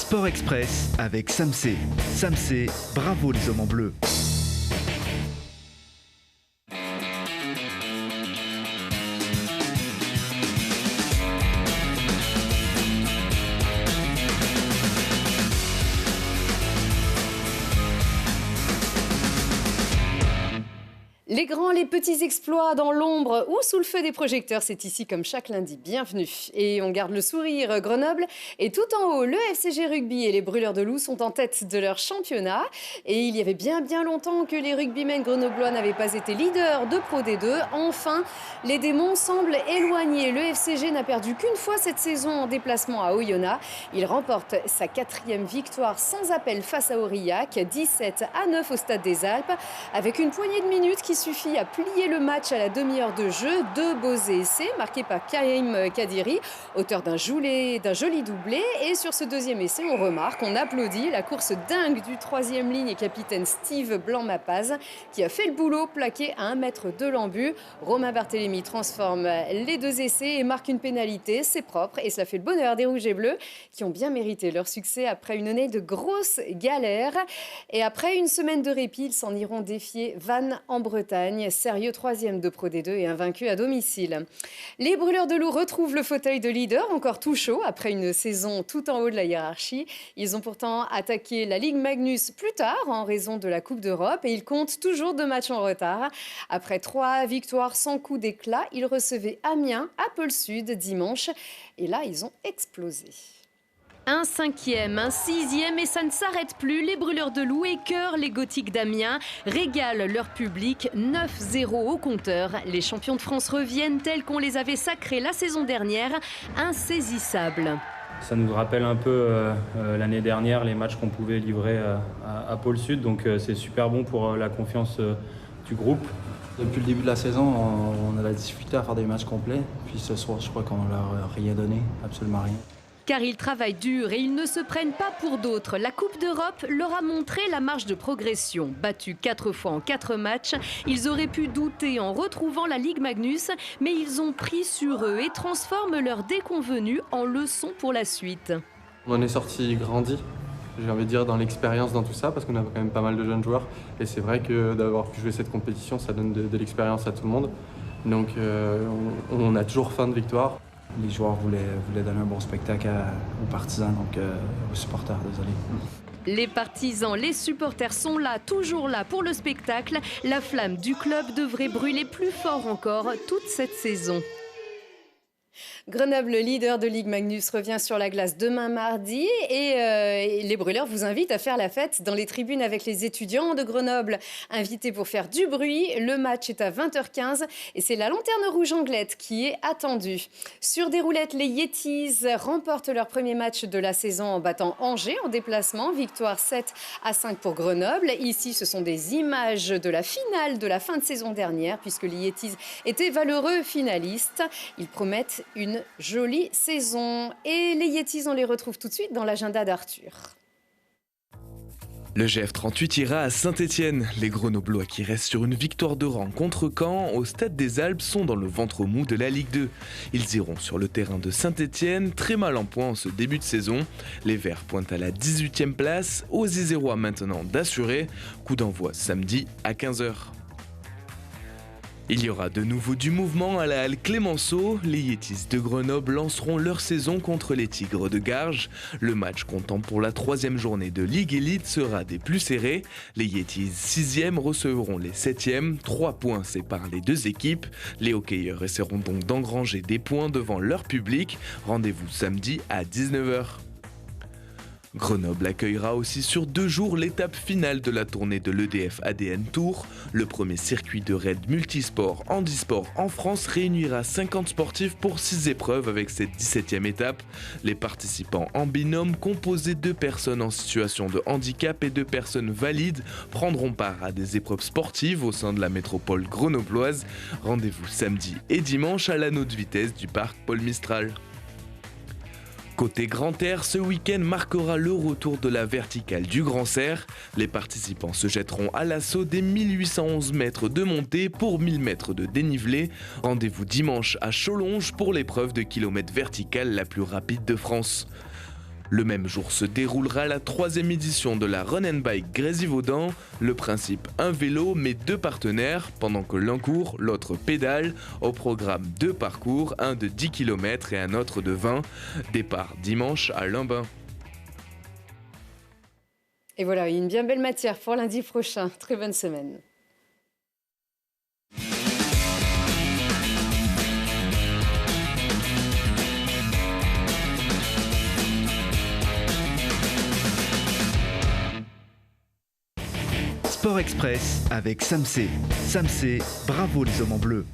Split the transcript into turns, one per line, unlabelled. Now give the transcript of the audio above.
Sport Express avec Samsé. Samsé, bravo les hommes en bleu.
Les grands, les petits exploits dans l'ombre ou sous le feu des projecteurs, c'est ici comme chaque lundi. Bienvenue. Et on garde le sourire. Grenoble est tout en haut. Le FCG Rugby et les Brûleurs de Loups sont en tête de leur championnat. Et il y avait bien longtemps que les rugbymen grenoblois n'avaient pas été leaders de Pro D2. Enfin, les démons semblent éloignés. Le FCG n'a perdu qu'une fois cette saison en déplacement à Oyonnax. Il remporte sa 4e victoire sans appel face à Aurillac, 17-9 au Stade des Alpes, avec une poignée de minutes qui suffit à plier le match à la demi-heure de jeu. 2 beaux essais marqués par Karim Kadiri, auteur d'un joli doublé. Et sur ce deuxième essai, on remarque, on applaudit la course dingue du 3e ligne et capitaine Steve Blanc-Mapaz qui a fait le boulot plaqué à 1 mètre de l'embut. Romain Barthélémy transforme les 2 essais et marque une pénalité. C'est propre et cela fait le bonheur des Rouges et Bleus qui ont bien mérité leur succès après une année de grosses galères. Et après une semaine de répit, ils s'en iront défier Vannes en Bretagne. Sérieux 3e de Pro D2 et invaincu à domicile. Les Brûleurs de Loups retrouvent le fauteuil de leader, encore tout chaud après une saison tout en haut de la hiérarchie. Ils ont pourtant attaqué la Ligue Magnus plus tard en raison de la Coupe d'Europe et ils comptent toujours 2 matchs en retard. Après 3 victoires sans coup d'éclat, ils recevaient Amiens à Pôle Sud dimanche et là ils ont explosé. Un 5e, un 6e et ça ne s'arrête plus. Les Brûleurs de Loups écœurent les Gothiques d'Amiens, régalent leur public, 9-0 au compteur. Les champions de France reviennent tels qu'on les avait sacrés la saison dernière, insaisissables.
Ça nous rappelle un peu l'année dernière, les matchs qu'on pouvait livrer à Pôle Sud, donc c'est super bon pour la confiance du groupe.
Depuis le début de la saison, on a la difficulté à faire des matchs complets, puis ce soir je crois qu'on leur a rien donné, absolument rien.
Car ils travaillent dur et ils ne se prennent pas pour d'autres. La Coupe d'Europe leur a montré la marge de progression. Battus 4 fois en 4 matchs, ils auraient pu douter en retrouvant la Ligue Magnus, mais ils ont pris sur eux et transforment leur déconvenue en leçon pour la suite.
On en est sorti grandi, j'ai envie de dire, dans l'expérience, dans tout ça, parce qu'on a quand même pas mal de jeunes joueurs. Et c'est vrai que d'avoir pu jouer cette compétition, ça donne de l'expérience à tout le monde. Donc on a toujours faim de victoire.
Les joueurs voulaient donner un bon spectacle aux partisans, donc aux supporters, désolé.
Les partisans, les supporters sont là, toujours là pour le spectacle. La flamme du club devrait brûler plus fort encore toute cette saison. Grenoble, leader de Ligue Magnus, revient sur la glace demain mardi et les Brûleurs vous invitent à faire la fête dans les tribunes avec les étudiants de Grenoble. Invités pour faire du bruit, le match est à 20h15 et c'est la Lanterne Rouge Anglette qui est attendue. Sur des roulettes, les Yetis remportent leur premier match de la saison en battant Angers en déplacement. Victoire 7-5 pour Grenoble. Ici, ce sont des images de la finale de la fin de saison dernière puisque les Yetis étaient valeureux finalistes. Ils promettent une jolie saison. Et les Yetis, on les retrouve tout de suite dans l'agenda d'Arthur.
Le GF38 ira à Saint-Étienne. Les Grenoblois qui restent sur une victoire de rang contre Caen au Stade des Alpes sont dans le ventre mou de la Ligue 2. Ils iront sur le terrain de Saint-Étienne, très mal en point en ce début de saison. Les Verts pointent à la 18e place, aux Isérois maintenant d'assurer. Coup d'envoi samedi à 15h. Il y aura de nouveau du mouvement à la halle Clémenceau. Les Yetis de Grenoble lanceront leur saison contre les Tigres de Garges. Le match comptant pour la 3e journée de Ligue Elite sera des plus serrés. Les Yetis 6e recevront les 7e. 3 points séparent les 2 équipes. Les hockeyeurs essaieront donc d'engranger des points devant leur public. Rendez-vous samedi à 19h. Grenoble accueillera aussi sur 2 jours l'étape finale de la tournée de l'EDF ADN Tour. Le premier circuit de raid multisport handisport en France réunira 50 sportifs pour 6 épreuves avec cette 17e étape. Les participants en binôme, composés de personnes en situation de handicap et de personnes valides, prendront part à des épreuves sportives au sein de la métropole grenobloise. Rendez-vous samedi et dimanche à l'anneau de vitesse du parc Paul Mistral. Côté Grand Air, ce week-end marquera le retour de la verticale du Grand Serre. Les participants se jetteront à l'assaut des 1811 mètres de montée pour 1000 mètres de dénivelé. Rendez-vous dimanche à Cholonges pour l'épreuve de kilomètre vertical la plus rapide de France. Le même jour se déroulera la 3e édition de la Run and Bike Grésivaudan. Le principe, un vélo mais 2 partenaires, pendant que l'un court, l'autre pédale. Au programme 2 parcours, un de 10 km et un autre de 20. Départ dimanche à Limbin.
Et voilà, une bien belle matière pour lundi prochain. Très bonne semaine.
Sport Express avec Samsé. Samsé, bravo les hommes en bleu.